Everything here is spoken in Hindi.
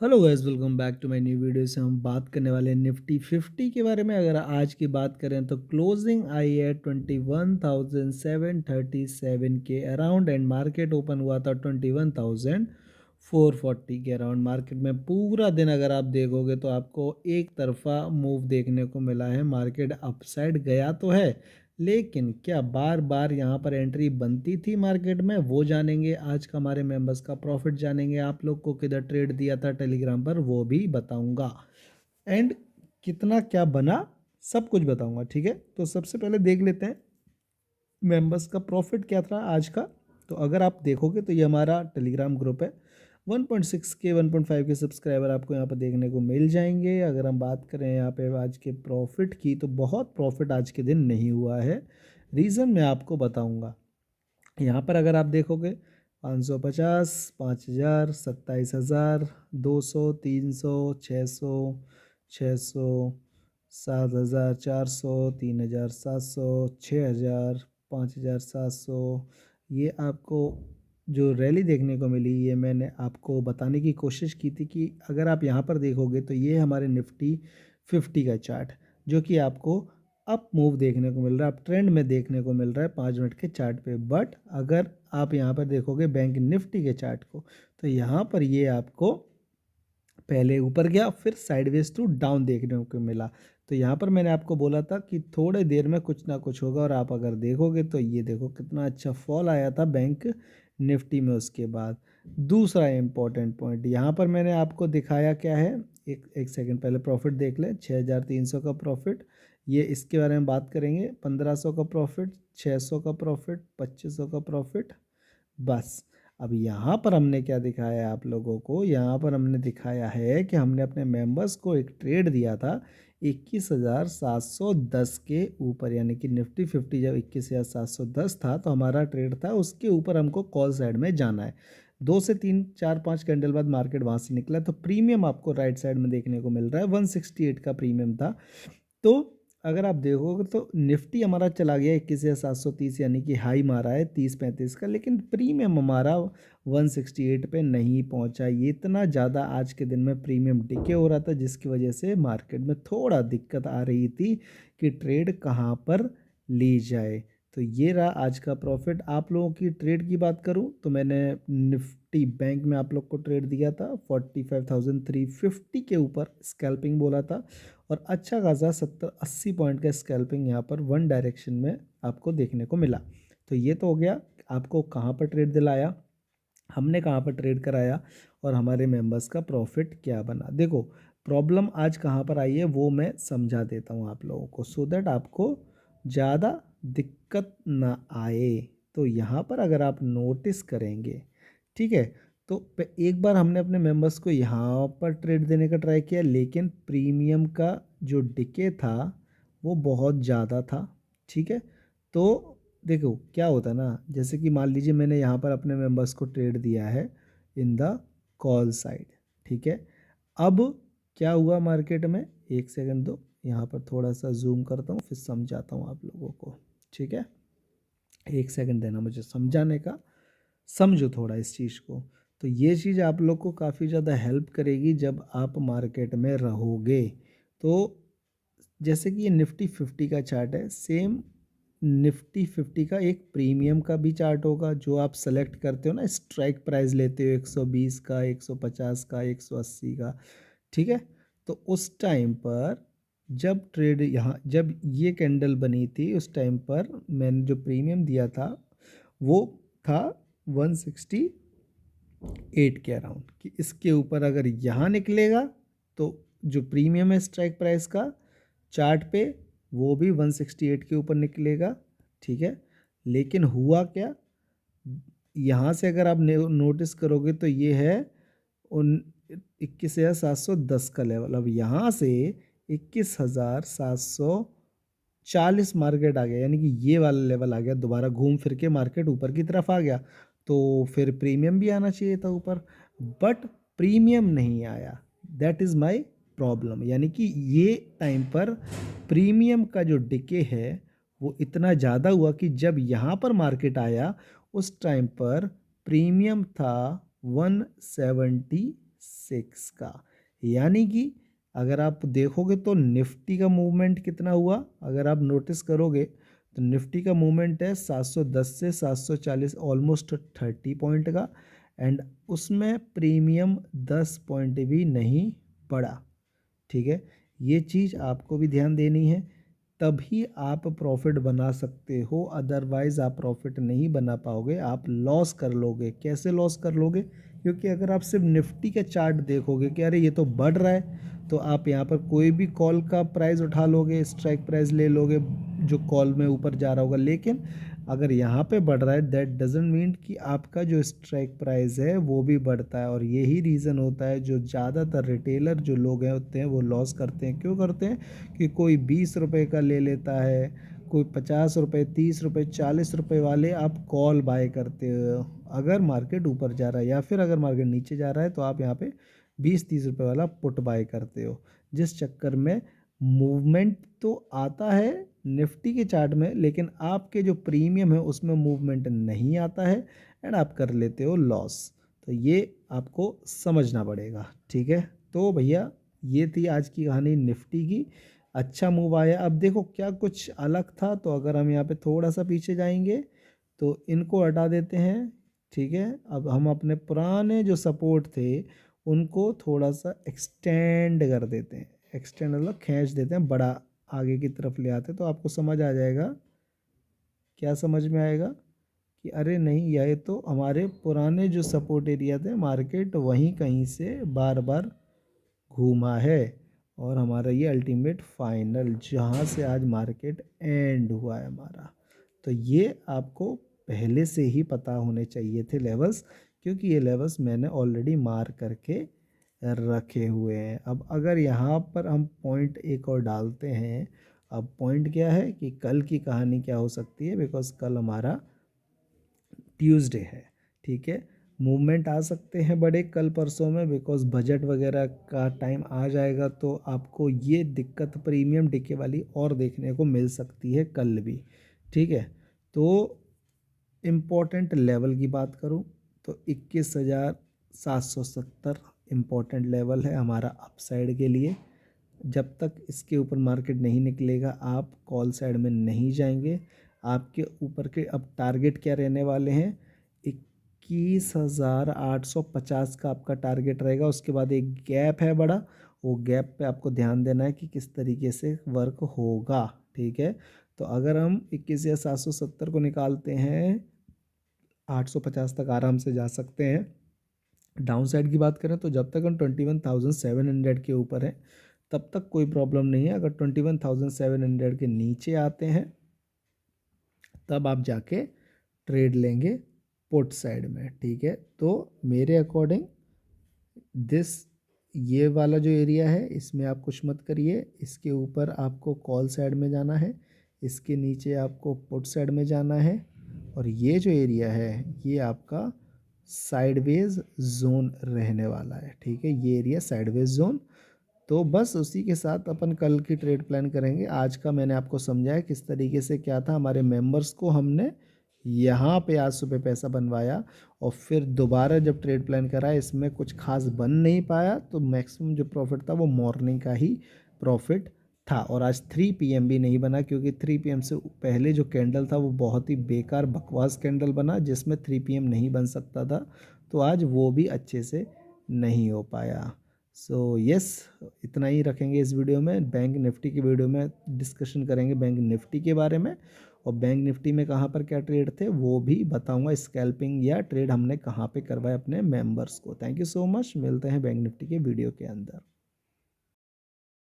Hello guys, welcome back to my new video. से हम बात करने वाले हैं निफ्टी 50 के बारे में। अगर आज की बात करें तो क्लोजिंग आई है 21,737 के अराउंड एंड मार्केट ओपन हुआ था 21,440 के अराउंड। मार्केट में पूरा दिन अगर आप देखोगे तो आपको एक तरफा मूव देखने को मिला है। मार्केट अपसाइड गया तो है, लेकिन क्या बार बार यहाँ पर एंट्री बनती थी मार्केट में, वो जानेंगे। आज का हमारे मेंबर्स का प्रॉफिट जानेंगे। आप लोग को किधर ट्रेड दिया था टेलीग्राम पर, वो भी बताऊंगा। एंड कितना क्या बना, सब कुछ बताऊंगा। ठीक है, तो सबसे पहले देख लेते हैं मेंबर्स का प्रॉफिट क्या था आज का। तो अगर आप देखोगे तो ये हमारा टेलीग्राम ग्रुप है। 1.6 के 1.5 के सब्सक्राइबर आपको यहाँ पर देखने को मिल जाएंगे। अगर हम बात करें यहाँ पे आज के प्रॉफिट की, तो बहुत प्रॉफिट आज के दिन नहीं हुआ है। रीज़न मैं आपको बताऊंगा। यहाँ पर अगर आप देखोगे 550, 5000, 27,000, 200, 300, 600, 600, 7,000, 400, 3,700, 6,000, 5,700। ये आपको जो रैली देखने को मिली, ये मैंने आपको बताने की कोशिश की थी कि अगर आप यहाँ पर देखोगे तो ये हमारे निफ्टी 50 का चार्ट, जो कि आपको अप मूव देखने को मिल रहा है, अप ट्रेंड में देखने को मिल रहा है 5 मिनट के चार्ट पे। बट अगर आप यहाँ पर देखोगे बैंक निफ्टी के चार्ट को, तो यहाँ पर ये आपको पहले ऊपर गया, फिर साइडवेज टू डाउन देखने को मिला। तो यहाँ पर मैंने आपको बोला था कि थोड़े देर में कुछ ना कुछ होगा, और आप अगर देखोगे तो ये देखो कितना अच्छा फॉल आया था बैंक निफ्टी में। उसके बाद दूसरा इम्पोर्टेंट पॉइंट यहाँ पर मैंने आपको दिखाया क्या है। एक एक सेकंड पहले प्रॉफिट देख ले। 6,300 का प्रॉफिट, ये इसके बारे में बात करेंगे। 1,500 का प्रॉफिट, 600 का प्रॉफिट, 2,500 का प्रॉफिट। बस अब यहाँ पर हमने क्या दिखाया है आप लोगों को, यहाँ पर हमने दिखाया है कि हमने अपने मेंबर्स को एक ट्रेड दिया था 21,710 के ऊपर, यानी कि निफ्टी 50 जब 21,710 था तो हमारा ट्रेड था उसके ऊपर। हमको कॉल साइड में जाना है। 2 से 3 4 5 कैंडल बाद मार्केट वहाँ से निकला, तो प्रीमियम आपको राइट साइड में देखने को मिल रहा है। 168 का प्रीमियम था। तो अगर आप देखोगे तो निफ्टी हमारा चला गया 21,730, यानी कि हाई मारा है 30-35 का, लेकिन प्रीमियम हमारा 168 पे नहीं पहुंचा। ये इतना ज़्यादा आज के दिन में प्रीमियम डिके हो रहा था, जिसकी वजह से मार्केट में थोड़ा दिक्कत आ रही थी कि ट्रेड कहाँ पर ली जाए। तो ये रहा आज का प्रॉफिट। आप लोगों की ट्रेड की बात करूं तो मैंने निफ्टी बैंक में आप लोग को ट्रेड दिया था 45,350 के ऊपर, स्कैल्पिंग बोला था। और अच्छा खासा 70-80 पॉइंट का स्कैल्पिंग यहाँ पर वन डायरेक्शन में आपको देखने को मिला। तो ये तो हो गया आपको कहाँ पर ट्रेड दिलाया, हमने कहाँ पर ट्रेड कराया, और हमारे मेंबर्स का प्रॉफिट क्या बना। देखो प्रॉब्लम आज कहाँ पर आई है वो मैं समझा देता हूँ आप लोगों को, सो दैट आपको ज़्यादा दिक्कत ना आए। तो यहाँ पर अगर आप नोटिस करेंगे, ठीक है, तो एक बार हमने अपने मेंबर्स को यहाँ पर ट्रेड देने का ट्राई किया, लेकिन प्रीमियम का जो डिके था वो बहुत ज़्यादा था। ठीक है, तो देखो क्या होता है ना, जैसे कि मान लीजिए मैंने यहाँ पर अपने मेंबर्स को ट्रेड दिया है इन द कॉल साइड। ठीक है, अब क्या हुआ मार्केट में, एक सेकंड दो, यहाँ पर थोड़ा सा जूम करता हूँ फिर समझाता हूँ आप लोगों को। ठीक है, एक सेकंड देना मुझे समझाने का, समझो थोड़ा इस चीज़ को। तो ये चीज़ आप लोग को काफ़ी ज़्यादा हेल्प करेगी जब आप मार्केट में रहोगे। तो जैसे कि ये निफ्टी 50 का चार्ट है, सेम निफ्टी 50 का एक प्रीमियम का भी चार्ट होगा, जो आप सेलेक्ट करते हो ना, स्ट्राइक प्राइस लेते हो 120 का, 150 का, 180 का। ठीक है, तो उस टाइम पर जब ट्रेड यहाँ जब ये कैंडल बनी थी, उस टाइम पर मैंने जो प्रीमियम दिया था वो था 168 के अराउंड, कि इसके ऊपर अगर यहाँ निकलेगा तो जो प्रीमियम है स्ट्राइक प्राइस का चार्ट पे, वो भी 168 के ऊपर निकलेगा। ठीक है, लेकिन हुआ क्या, यहाँ से अगर आप नोटिस करोगे तो ये है उन 21,710 का लेवल। अब यहाँ से 21,740 मार्केट आ गया, यानी कि ये वाला लेवल आ गया, दोबारा घूम फिर के मार्केट ऊपर की तरफ आ गया। तो फिर प्रीमियम भी आना चाहिए था ऊपर, बट प्रीमियम नहीं आया। That is my problem. यानी कि ये टाइम पर प्रीमियम का जो डिके है वो इतना ज़्यादा हुआ कि जब यहाँ पर मार्केट आया, उस टाइम पर प्रीमियम था 170 6 का। यानी कि अगर आप देखोगे तो निफ्टी का मूवमेंट कितना हुआ, अगर आप नोटिस करोगे तो निफ्टी का मूवमेंट है 710 से 740, ऑलमोस्ट 30 पॉइंट का, एंड उसमें प्रीमियम 10 पॉइंट भी नहीं बढ़ा। ठीक है, ये चीज़ आपको भी ध्यान देनी है, तभी आप प्रॉफिट बना सकते हो, अदरवाइज़ आप प्रॉफिट नहीं बना पाओगे, आप लॉस कर लोगे। कैसे लॉस कर लोगे? क्योंकि अगर आप सिर्फ निफ्टी का चार्ट देखोगे कि अरे ये तो बढ़ रहा है, तो आप यहाँ पर कोई भी कॉल का प्राइस उठा लोगे, स्ट्राइक प्राइस ले लोगे जो कॉल में ऊपर जा रहा होगा। लेकिन अगर यहाँ पे बढ़ रहा है, दैट डजेंट मीन कि आपका जो स्ट्राइक प्राइस है वो भी बढ़ता है। और यही रीज़न होता है जो ज़्यादातर रिटेलर जो लोग हैं होते हैं वो लॉस करते हैं। क्यों करते हैं? कि कोई 20 रुपये का ले लेता है, कोई 50 रुपये, 30 रुपये, 40 रुपये वाले आप कॉल बाय करते हो अगर मार्केट ऊपर जा रहा है, या फिर अगर मार्केट नीचे जा रहा है तो आप यहाँ पे 20-30 रुपये वाला पुट बाय करते हो, जिस चक्कर में मूवमेंट तो आता है निफ्टी के चार्ट में, लेकिन आपके जो प्रीमियम है उसमें मूवमेंट नहीं आता है, एंड आप कर लेते हो लॉस। तो ये आपको समझना पड़ेगा। ठीक है, तो भैया ये थी आज की कहानी निफ्टी की। अच्छा मूव आया। अब देखो क्या कुछ अलग था, तो अगर हम यहाँ पे थोड़ा सा पीछे जाएंगे तो इनको हटा देते हैं। ठीक है, अब हम अपने पुराने जो सपोर्ट थे उनको थोड़ा सा एक्सटेंड कर देते हैं। एक्सटेंड मतलब खींच देते हैं, बड़ा आगे की तरफ ले आते हैं, तो आपको समझ आ जाएगा। क्या समझ में आएगा कि अरे नहीं, यह तो हमारे पुराने जो सपोर्ट एरिया थे, मार्केट वहीं कहीं से बार बार घूमा है, और हमारा ये अल्टीमेट फाइनल जहाँ से आज मार्केट एंड हुआ है हमारा। तो ये आपको पहले से ही पता होने चाहिए थे लेवल्स, क्योंकि ये लेवल्स मैंने ऑलरेडी मार करके रखे हुए हैं। अब अगर यहाँ पर हम पॉइंट एक और डालते हैं, अब पॉइंट क्या है कि कल की कहानी क्या हो सकती है, बिकॉज कल हमारा ट्यूसडे है। ठीक है, मूवमेंट आ सकते हैं बड़े कल परसों में, बिकॉज बजट वगैरह का टाइम आ जाएगा, तो आपको ये दिक्कत प्रीमियम डिके वाली और देखने को मिल सकती है कल भी। ठीक है, तो इम्पोर्टेंट लेवल की बात करूं तो 21,770 इम्पोर्टेंट लेवल है हमारा अपसाइड के लिए। जब तक इसके ऊपर मार्केट नहीं निकलेगा आप कॉल साइड में नहीं जाएंगे। आपके ऊपर के अब टारगेट क्या रहने वाले हैं, 21,850 का आपका टारगेट रहेगा। उसके बाद एक गैप है बड़ा, वो गैप पे आपको ध्यान देना है कि किस तरीके से वर्क होगा। ठीक है, तो अगर हम 21,770 को निकालते हैं, 850 तक आराम से जा सकते हैं। डाउन साइड की बात करें तो जब तक हम 21,700 के ऊपर है तब तक कोई प्रॉब्लम नहीं है। अगर 21,700 के नीचे आते हैं तब आप जाके ट्रेड लेंगे पुट साइड में। ठीक है, तो मेरे अकॉर्डिंग दिस ये वाला जो एरिया है इसमें आप कुछ मत करिए, इसके ऊपर आपको कॉल साइड में जाना है, इसके नीचे आपको पुट साइड में जाना है, और ये जो एरिया है ये आपका साइडवेज जोन रहने वाला है। ठीक है, ये एरिया साइडवेज जोन। तो बस उसी के साथ अपन कल की ट्रेड प्लान करेंगे। आज का मैंने आपको समझाया किस तरीके से क्या था, हमारे मेंबर्स को हमने यहाँ पे आज सुबह पैसा बनवाया, और फिर दोबारा जब ट्रेड प्लान करा इसमें कुछ खास बन नहीं पाया, तो मैक्सिमम जो प्रॉफिट था वो मॉर्निंग का ही प्रॉफिट था। और आज 3 PM भी नहीं बना, क्योंकि 3 PM से पहले जो कैंडल था वो बहुत ही बेकार बकवास कैंडल बना, जिसमें 3 PM नहीं बन सकता था, तो आज वो भी अच्छे से नहीं हो पाया। सो यस, इतना ही रखेंगे इस वीडियो में। बैंक निफ्टी की वीडियो में डिस्कशन करेंगे बैंक निफ्टी के बारे में, और बैंक निफ्टी में कहाँ पर क्या ट्रेड थे वो भी बताऊंगा, स्कैल्पिंग या ट्रेड हमने कहाँ पे करवाए अपने मेंबर्स को। थैंक यू सो मच, मिलते हैं बैंक निफ्टी के वीडियो के अंदर।